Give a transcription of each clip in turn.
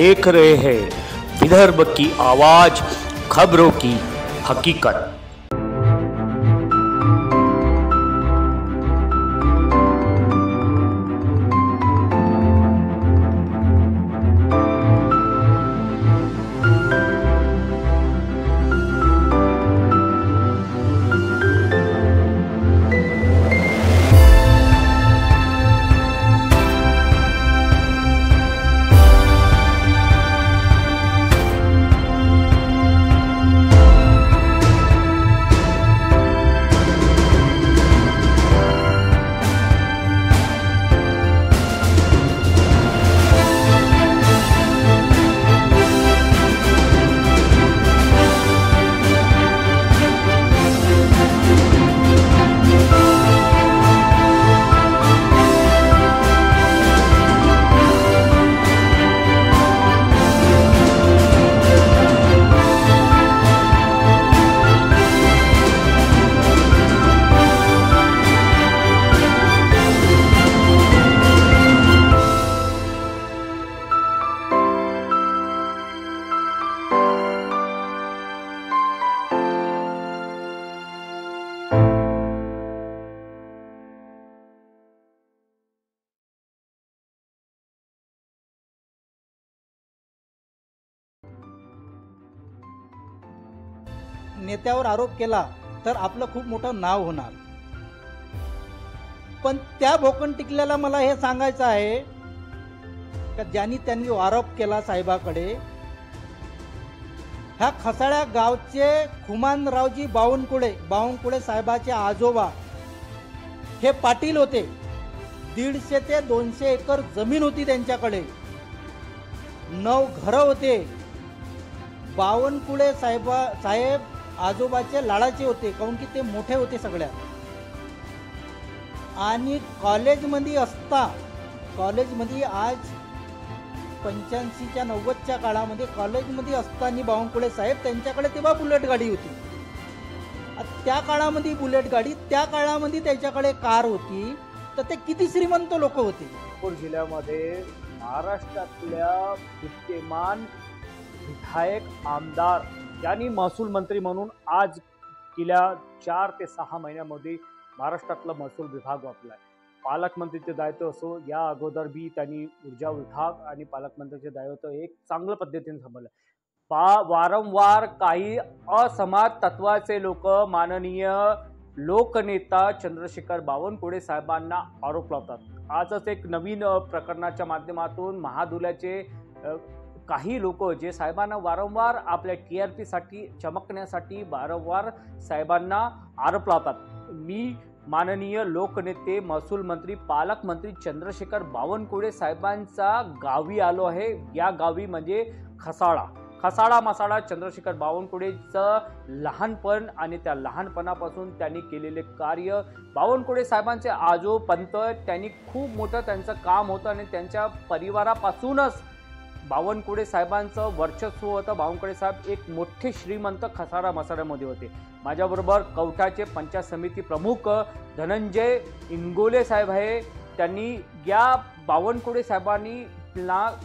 देख रहे हैं विदर्भ की आवाज, खबरों की हकीकत। नेत्यावर आरोप केला तर आपलं खूप मोठं नाव होणार, पण त्या भोकण टिकल्याला मला हे सांगायचं आहे का ज्यांनी त्यांनी आरोप केला साहेबाकडे, ह्या खसाळ्या गावचे खुमानरावजी बावनकुळे साहेबाचे आजोबा हे पाटील होते। 150 ते 200 एकर जमीन होती त्यांच्याकडे, 9 घरं होते। बावनकुळे साहेब आजोबाचे लाडाचे होते, काऊन की ते मोठे होते सगळ्यात। आणि कॉलेजमध्ये आज 85च्या 90च्या काळामध्ये कॉलेजमध्ये असताना बावनकुळे साहेब त्यांच्याकडे तेव्हा बुलेट गाडी होती। त्या काळामध्ये बुलेट गाडी, त्या काळामध्ये त्याच्याकडे कार होती, तर ते किती श्रीमंत लोक होते। नागपूर जिल्ह्यामध्ये महाराष्ट्रातल्या विद्यमान विधायक आमदार यांनी महसूल मंत्री म्हणून आज गेल्या 4 ते 6 महिन्यामध्ये महाराष्ट्रातला महसूल विभाग वापरलाय। पालकमंत्रीचे दायित्व असो, या अगोदर बी त्यांनी ऊर्जा विभाग आणि पालकमंत्रीचे दायित्व एक चांगल्या पद्धतीने सांभाळलं। वारंवार काही असमाज तत्वाचे लोक माननीय लोकनेता चंद्रशेखर बावनकुळे साहेबांना आरोप लावतात। आजच एक नवीन प्रकरणाच्या माध्यमातून महादुल्याचे काही लोक जे साहेबांना वारंवार आपल्या TRP साठी चमकण्यासाठी वारंवार साहेबांना आरोप लावतात। मी माननीय लोकनेते, महसूल मंत्री, पालकमंत्री चंद्रशेखर बावनकुळे साहेबांचा गावी आलो आहे। या गावी म्हणजे खसाळा मसाळा चंद्रशेखर बावनकुळेचं लहानपण आणि त्या लहानपणापासून त्यांनी केलेले कार्य, बावनकुळे साहेबांचे आजोपंत, त्यांनी खूप मोठं त्यांचं काम होतं आणि त्यांच्या परिवारापासूनच बावनकुळे साहेबांचं वर्चस्व होतं। बावनकुळे साहेब एक मोठे श्रीमंत खसाळा मसाळ्यामध्ये होते। माझ्याबरोबर कवठाचे पंचायत समिती प्रमुख धनंजय इंगोले साहेब आहे। त्यांनी या बावनकुळे साहेबांनी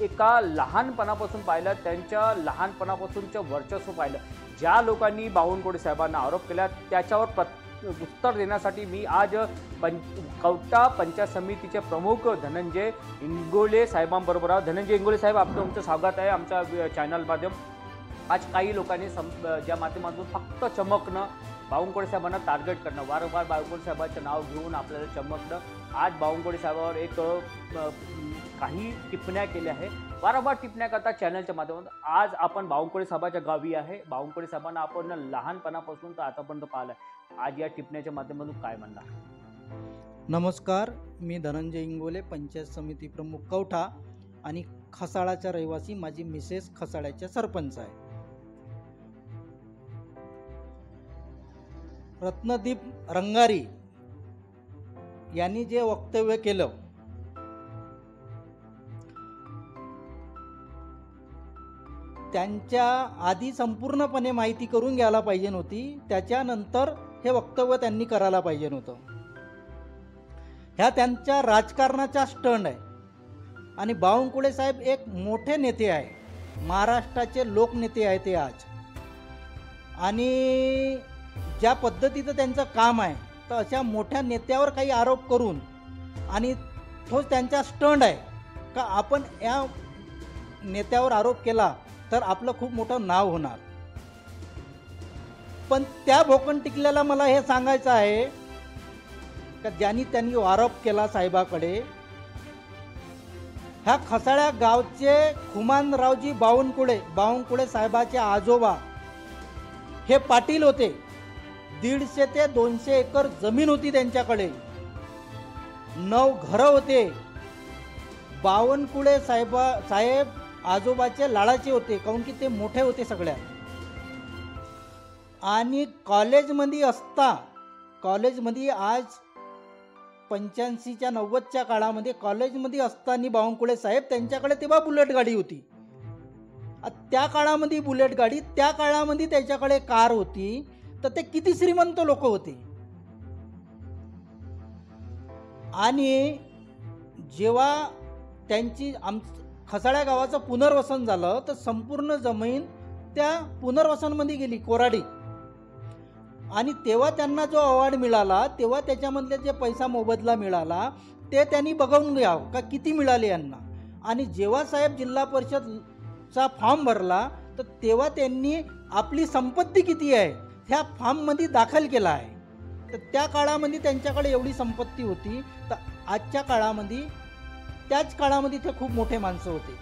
एका लहानपणापासून पाहिलं, त्यांच्या लहानपणापासूनचं वर्चस्व पाहिलं। ज्या लोकांनी बावनकुळे साहेबांना आरोप केला त्याच्यावर उत्तर देण्यासाठी मी आज कवठा पंचायत समितीचे प्रमुख धनंजय इंगोले साहेबांबरोबर आहोत। धनंजय इंगोले साहेब, तुमचं स्वागत आहे आमच्या चॅनल माध्यम। आज काही लोकांनी ज्या माध्यमातून फक्त चमकणं, बावनकुळे साहेबांना टार्गेट करणं, वारंवार बावनकुळे साहेबांचं नाव घेऊन आपल्याला चमकणं, आज बावनकुळे साहेबावर एक काही टिप्पण्या केल्या आहे। वारंवार टिप्पण्या करता चॅनलच्या माध्यमातून आज आपण बावनकुळे साहेबाच्या गावी आहे। बावनकुळे साहेबांना आपण लहानपणापासून तर आतापर्यंत पाहिलं, आज या टिप्पण्याच्या माध्यमातून काय म्हणणार? नमस्कार, मी धनंजय इंगोले, पंचायत समिती प्रमुख कवठा आणि खसाळाचा रहिवासी। माझी मिसेस खसाळ्याच्या सरपंच आहे। रत्नदीप रंगारी यांनी जे वक्तव्य केलं, त्यांच्या आधी संपूर्णपणे माहिती करून घ्यायला पाहिजे होती, त्याच्यानंतर हे वक्तव्य त्यांनी करायला पाहिजे नव्हतं। ह्या त्यांच्या राजकारणाचा स्टंट आहे। आणि बावनकुळे साहेब एक मोठे नेते आहे। महाराष्ट्राचे लोकनेते आहे ते आज. आणि ज्या पद्धतीचं त्यांचं काम आहे, तर अशा मोठ्या नेत्यावर काही आरोप करून, आणि तोच त्यांचा स्टंट आहे का आपण या नेत्यावर आरोप केला तर आपलं खूप मोठं नाव होणार. पण त्या भोकण टिकल्याला मला हे सांगायचं आहे का त्यांनी आरोप केला साहेबाकडे, ह्या खसाळ्या गावचे खुमानरावजी बावनकुळे साहेबाचे आजोबा हे पाटील होते. 150 ते 200 एकर जमीन होती त्यांच्याकडे, 9 घरं होते. बावनकुळे साहेब आजोबाचे लाडाचे होते, काऊन की ते मोठे होते सगळ्यात. आणि कॉलेजमध्ये आज 85च्या 90च्या काळामध्ये कॉलेजमध्ये असताना बावनकुळे साहेब त्यांच्याकडे तेव्हा बुलेट गाडी होती. त्या काळामध्ये बुलेट गाडी, त्या काळामध्ये त्याच्याकडे कार होती, तर ते किती श्रीमंत लोक होते. आणि जेव्हा त्यांची खसाळ्या गावाचं पुनर्वसन झालं तर संपूर्ण जमीन त्या पुनर्वसनमध्ये गेली, कोराडी. आणि तेव्हा त्यांना जो अवॉर्ड मिळाला, तेव्हा त्याच्यामधले जे पैसा मोबदला मिळाला ते त्यांनी बघून घ्यावं का किती मिळाले यांना. आणि जेव्हा साहेब जिल्हा परिषदचा फॉर्म भरला तर तेव्हा त्यांनी आपली संपत्ती किती आहे ह्या फॉर्ममध्ये दाखल केला आहे. तर त्या काळामध्ये त्यांच्याकडे एवढी संपत्ती होती. तर आजच्या काळामध्ये, त्याच काळामध्ये ते खूप मोठे माणसं होते.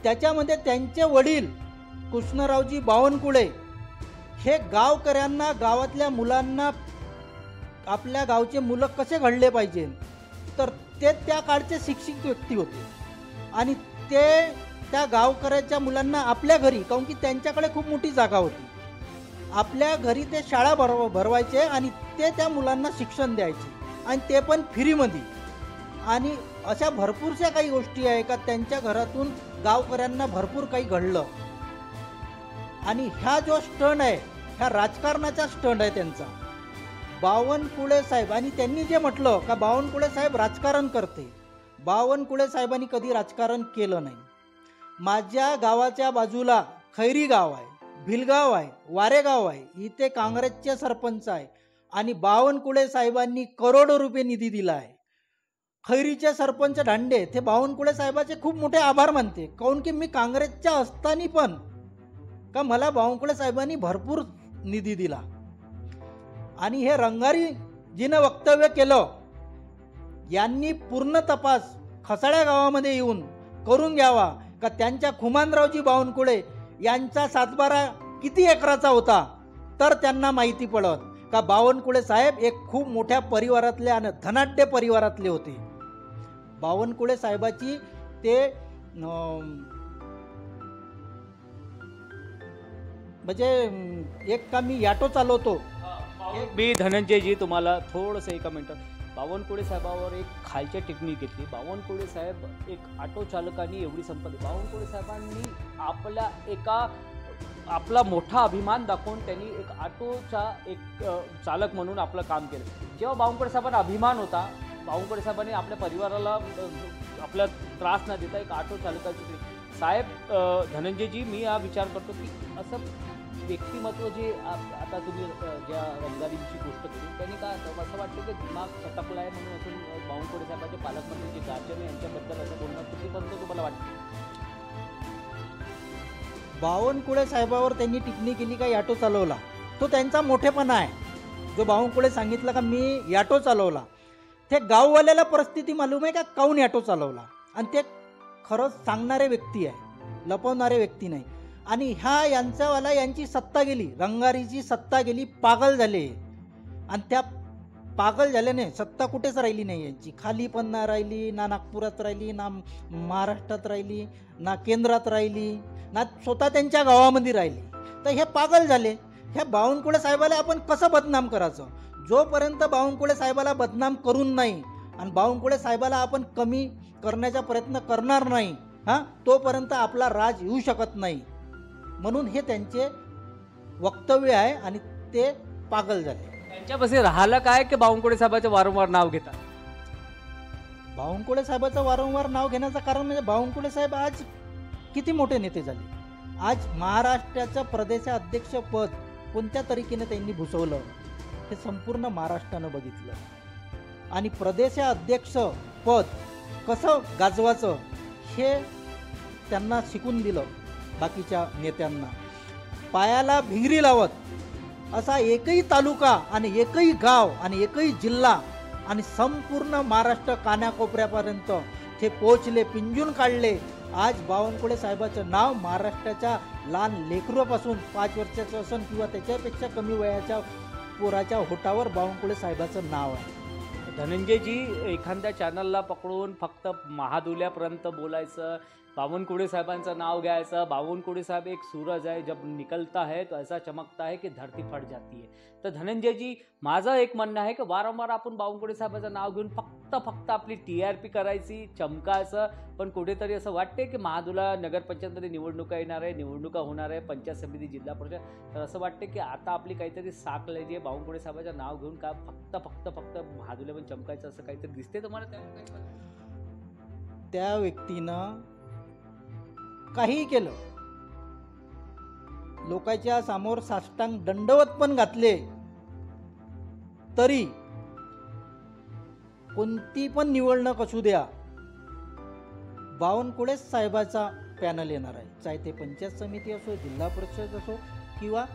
त्याच्यामध्ये त्यांचे वडील कृष्णरावजी बावनकुळे हे गावकऱ्यांना, गावातल्या मुलांना, आपल्या गावचे मुलं कसे घडले पाहिजे, तर ते त्या काळचे शिक्षित व्यक्ती होते. आणि ते त्या गावकऱ्याच्या मुलांना आपल्या घरी, काऊन की त्यांच्याकडे खूप मोठी जागा होती, आपल्या घरी ते शाळा भरवायचे आणि ते त्या मुलांना शिक्षण द्यायचे, आणि ते पण फ्रीमध्ये. आणि अशा भरपूरशा काही गोष्टी आहे का त्यांच्या घरातून गावकऱ्यांना भरपूर काही घडलं. आणि ह्या जो स्टंट आहे, ह्या राजकारणाचा स्टंट आहे त्यांचा. बावनकुळे साहेब, आणि त्यांनी जे म्हटलं का बावनकुळे साहेब राजकारण करते, बावनकुळे साहेबांनी कधी राजकारण केलं नाही. माझ्या गावाच्या बाजूला खैरी गाव आहे, भिलगाव आहे, वारेगाव आहे, इथे काँग्रेसचे सरपंच आहे. आणि बावनकुळे साहेबांनी करोडो रुपये निधी दिला आहे. खैरीचे सरपंच धांडे ते बावनकुळे साहेबाचे खूप मोठे आभार मानते, काऊन की मी काँग्रेसच्या असताना पण का मला बावनकुळे साहेबांनी भरपूर निधी दिला. आणि हे रंगारी जिनं वक्तव्य केलं, यांनी पूर्ण तपास खसाळ्या गावामध्ये येऊन करून घ्यावा का त्यांच्या खुमानरावजी बावनकुळे यांचा सातबारा किती एकराचा होता, तर त्यांना माहिती पडत का बावनकुळे साहेब एक खूप मोठ्या परिवारातले आणि धनाढ्य परिवारातले होते. बावनकुळे साहेबाची ते म्हणजे एक का मी ऑटो चालवतो. मी धनंजयजी तुम्हाला थोडंसं एका मिनटात, बावनकुळे साहेबावर एक खालच्या टिप्पणी घेतली. बावनकुळे साहेब एक ऑटो चालकांनी एवढी संपत्ती, बावनकुळे साहेबांनी आपला मोठा अभिमान दाखवून त्यांनी एक ऑटोचा एक चालक म्हणून आपलं काम केलं. जेव्हा बावनकुळे साहेबांना अभिमान होता, बावनकुळे साहेबांनी आपल्या परिवाराला आपला त्रास न देता एक ऑटो चालकाची साहेब. धनंजयजी, मी हा विचार करतो की असं व्यक्तिमत्व जे आता तुम्ही ज्या रंगारींची गोष्ट केली, त्यांनी का असं वाटतं की दिमाग सटकला आहे म्हणून असून बावनकुळे साहेबांचे पालकमंत्री जे गार्जन यांच्याबद्दल असं बोलणं कितीपर्यंत तुम्हाला वाटतं? बावनकुळे साहेबावर त्यांनी टिप्पणी केली का ऑटो चालवला, तो त्यांचा मोठेपणा आहे. जो बावनकुळे सांगितलं का मी ऑटो चालवला, ते गाववाल्याला परिस्थिती मालूम आहे का काऊन ऑटो चालवला, आणि ते खरंच सांगणारे व्यक्ती आहे, लपवणारे व्यक्ती नाही. आणि यांची सत्ता गेली, रंगारीची सत्ता गेली, पागल झाले. आणि त्या पागल झाल्याने सत्ता कुठेच राहिली नाही यांची, खाली पण ना राहिली, ना नागपुरात राहिली, ना महाराष्ट्रात राहिली, ना केंद्रात राहिली, ना स्वतः त्यांच्या गावामध्ये राहिली. तर हे पागल झाले. ह्या बावनकुळे साहेबाला आपण कसं बदनाम करायचं? जोपर्यंत बावनकुळे साहेबाला बदनाम करून नाही आणि बावनकुळे साहेबाला आपण कमी करण्याचा प्रयत्न करणार नाही, तोपर्यंत आपला राज येऊ शकत नाही. म्हणून हे त्यांचे वक्तव्य आहे आणि ते पागल झाले. त्यांच्यापाशी राहिलं काय की बावनकुळे साहेबाचं वारंवार नाव घेतात? बावनकुळे साहेबाचं वारंवार नाव घेण्याचं कारण म्हणजे बावनकुळे साहेब आज किती मोठे नेते झाले. आज महाराष्ट्राचं प्रदेशाध्यक्ष पद कोणत्या तरीकेने त्यांनी भूषवलं हे संपूर्ण महाराष्ट्रानं बघितलं. आणि प्रदेशाध्यक्ष पद कसं गाजवायचं हे त्यांना शिकून दिलं बाकीच्या नेत्यांना. पायाला भिंगरी लावत असा एकही तालुका आणि एकही गाव आणि एकही जिल्हा आणि संपूर्ण महाराष्ट्र कानाकोपऱ्यापर्यंत ते पोहोचले, पिंजून काढले. आज बावनकुळे साहेबाचं नाव महाराष्ट्राच्या लहान लेकरूपासून 5 वर्षाचं असन किंवा त्याच्यापेक्षा कमी वयाच्या पोराच्या होटावर बावनकुळे साहेबाचं नाव आहे. धनंजयजी, एखाद्या चॅनलला पकडून फक्त महादुल्यापर्यंत बोलायचं, बावनकुळे साहेबांचं नाव घ्यायचं. बावनकुळे साहेब एक सूरज है, जब निकलता है तो ऐसा चमकता है की धरती फट जाती है. तर धनंजयजी, माझं एक म्हणणं आहे की वारंवार आपण बावनकुळे साहेबांचं नाव घेऊन फक्त आपली TRP करायची, चमकायचं. पण कुठेतरी असं वाटते की महादुला नगरपंचायतमध्ये निवडणुका येणार आहे, निवडणुका होणार आहे, पंचायत समिती, जिल्हा परिषद. तर असं वाटते की आता आपली काहीतरी साख लागली आहे, बावनकुळे साहेबांचं नाव घेऊन का फक्त महादुला पण चमकायचं असं काहीतरी दिसते तुम्हाला? त्या व्यक्तीनं काही केलं, लोकांच्या समोर साष्टांग दंडवत पण घातले, तरी कोणती पण निवडणूक असू द्या, बावनकुळे साहेबाचा पॅनल येणार आहे. चाहे ते पंचायत समिती असो, जिल्हा परिषद असो किंवा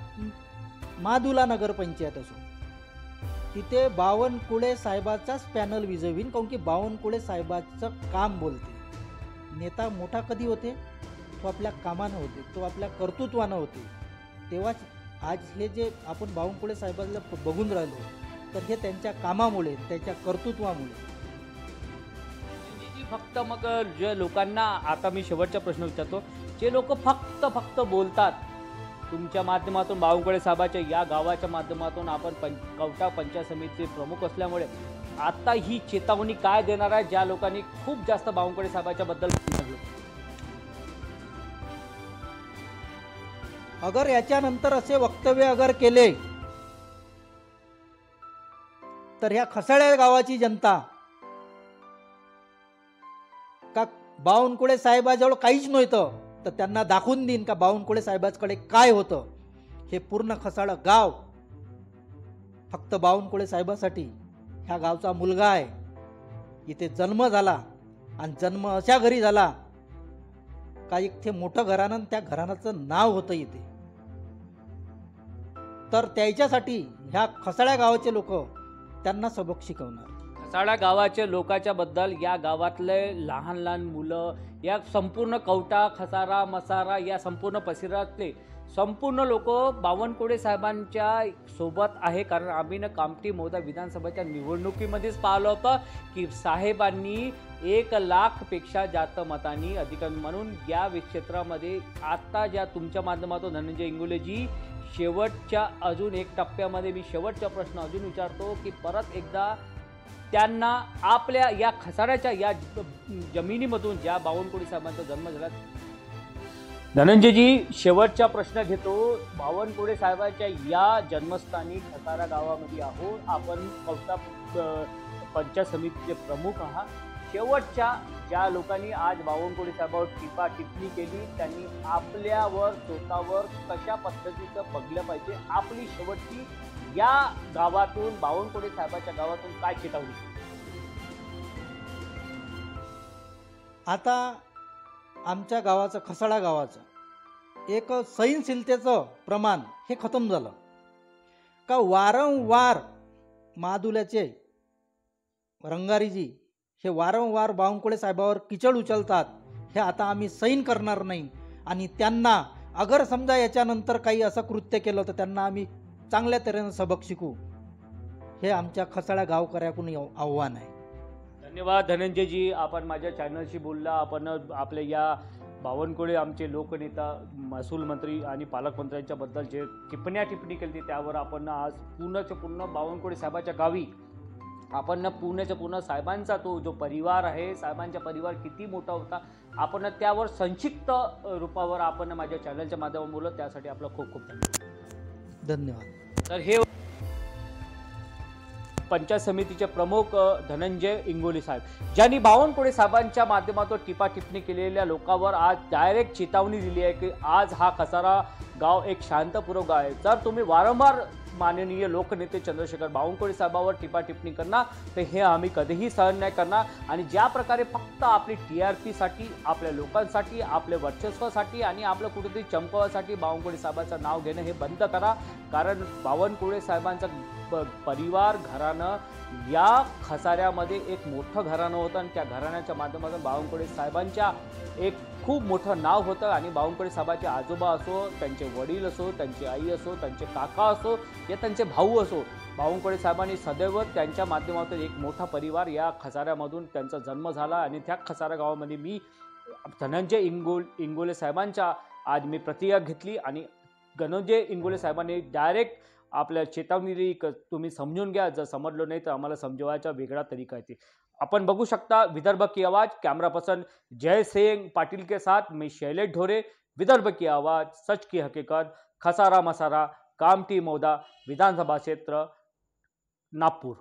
मादुला नगरपंचायत असो, तिथे बावनकुळे साहेबाचाच पॅनल विजवीन. काऊन की बावनकुळे साहेबाचं काम बोलते. नेता मोठा कधी होते? तो आपल्या कामानं होते, तो आपल्या कर्तृत्वानं होते. तेव्हाच आज हे जे आपण बावनकुळे साहेबांना बघून राहिलो, तर हे त्यांच्या कामामुळे, त्याच्या कर्तृत्वामुळे. फक्त मग जे लोकांना, आता मी शेवटचा प्रश्न विचारतो, जे लोक फक्त बोलतात तुमच्या माध्यमातून, बावनकुळे साहेबाच्या या गावाच्या माध्यमातून, आपण कवठा पंचायत समितीचे प्रमुख असल्यामुळे आता ही चेतावणी काय देणार आहे ज्या लोकांनी खूप जास्त बावनकुळे साहेबाच्या बद्दल? अगर याच्यानंतर असे वक्तव्य अगर केले तर ह्या खसाळ्या गावाची जनता का बावनकुळे साहेबाजवळ काहीच नव्हतं तर त्यांना दाखवून देईन का बावनकुळे साहेबांकडे काय होतं. हे पूर्ण खसाळं गाव फक्त बावनकुळे साहेबासाठी. ह्या गावचा मुलगा आहे, इथे जन्म झाला आणि जन्म अशा घरी झाला का इथे मोठं घराणं, त्या घराण्याचं नाव होतं इथे. तर त्याच्यासाठी ह्या खसाळ्या गावाचे लोक त्यांना सबक शिकवणार. खसाळा गावाच्या लोकांच्या बद्दल, या गावातले लहान मुलं, या संपूर्ण कवठा, खसारा, मसारा, या संपूर्ण परिसरातले संपूर्ण लोक बावनकुळे साहेबांच्या सोबत आहे. कारण आम्ही कामठी मोदा विधानसभेच्या निवडणुकीमध्येच पाहिलं होतं की साहेबांनी 1,00,000पेक्षा जास्त मतांनी अधिक म्हणून या क्षेत्रामध्ये आता ज्या तुमच्या माध्यमातून धनंजय इंगोलेजी, शेवटच्या अजून एक टप्प्यामध्ये मी शेवटचा प्रश्न अजून विचारतो की परत एकदा त्यांना आपल्या या खसाऱ्याच्या या जमिनीमधून ज्या बावनकुळे साहेबांचा जन्म झाला, धनंजयजी शेवटचा प्रश्न घेतो. बावनकुळे साहेबांच्या या जन्मस्थानी खसारा गावामध्ये आहोत आपण, कवठा पंचायत समितीचे प्रमुख आहात. शेवटच्या ज्या लोकांनी आज बावनकुळे साहेबांवर टिप्पणी केली त्यांनी आपल्यावर, स्वतःवर कशा पद्धतीचं बघलं पाहिजे, आपली शेवटची या गावातून, बावनकुळे साहेबांच्या गावातून काय चेतावणी? आता आमच्या गावाचं, खसाळा गावाचं एक सहनशीलतेचं प्रमाण हे खतम झालं का. वारंवार मादुल्याचे रंगारीजी हे वारंवार बावनकुळे साहेबावर किचड उचलतात. हे आता आम्ही सहन करणार नाही. आणि त्यांना अगर समजा याच्यानंतर काही असं कृत्य केलं तर त्यांना आम्ही चांगल्या तऱ्हेनं सबक शिकू. हे आमच्या खसाळ्या गावकऱ्याकडून आव्हान आहे. धन्यवाद धनंजयजी, आपण माझ्या चॅनलशी बोलला. आपण आपल्या या बावनकुळे आमचे लोकनेता, महसूल मंत्री आणि पालकमंत्र्यांच्या बद्दल जे टिप्पणी केली त्यावर आपण आज पूर्ण बावनकुळे साहेबाच्या गावी आपण पूर्ण साहेबांचा तो जो परिवार आहे, साहेबांचा परिवार किती मोठा होता, आपण त्यावर संक्षिप्त रूपावर आपण माझ्या चॅनलच्या माध्यमातून बोललो. त्यासाठी आपलं खूप खूप धन्यवाद. धन्यवाद. तर हे पंचायत समितीचे प्रमुख धनंजय इंगोले साहेब, ज्यांनी बावनकुळे साहेबांच्या माध्यमातून टिप्पणी केलेल्या लोकांवर आज डायरेक्ट चेतावणी दिली आहे की आज हा खसारा गाव एक शांतपूर्व गाव आहे. जर तुम्ही वारंवार माननीय लोकनेते चंद्रशेखर बावनकुळे साहेबांवर टिप्पणी करणार तर हे आम्ही कधीही सहन नाही करणार. आणि ज्या प्रकारे फक्त आपली TRP साठी, आपल्या लोकांसाठी, आपल्या वर्चस्वासाठी आणि आपलं कुठेतरी चमकवण्यासाठी बावनकुळे साहेबांचं नाव घेणं हे बंद करा. कारण बावनकुळे साहेबांचं परिवार घराणं या खसाऱ्यामध्ये एक मोठं घराणं होतं आणि त्या घराण्याच्या माध्यमातून बावनकुळे साहेबांच्या एक खूप मोठं नाव होतं. आणि बावनकुळे साहेबांचे आजोबा असो, त्यांचे वडील असो, त्यांची आई असो, त्यांचे काका असो या त्यांचे भाऊ असो, बावनकुळे साहेबांनी सदैव त्यांच्या माध्यमातून एक मोठा परिवार या खसाऱ्यामधून त्यांचा जन्म झाला. आणि त्या खसारा गावामध्ये मी धनंजय इंगोले साहेबांच्या आज मी प्रतिज्ञा घेतली. आणि धनंजय इंगोले साहेबांनी डायरेक्ट आपल्या चेतावणी दिली, तुम्ही समजून घ्या, जर समजलं नाही तर आम्हाला समजवायचा वेगळा तरीका आहे. आपण बघू शकता विदर्भ की आवाज, कैमरा पर्सन जय सिंह पाटिल के साथ मैं शैलेश ढोरे, विदर्भ की आवाज, सच की हकीकत, खसारा मसारा, कामठी मौदा, विधानसभा क्षेत्र, नागपुर.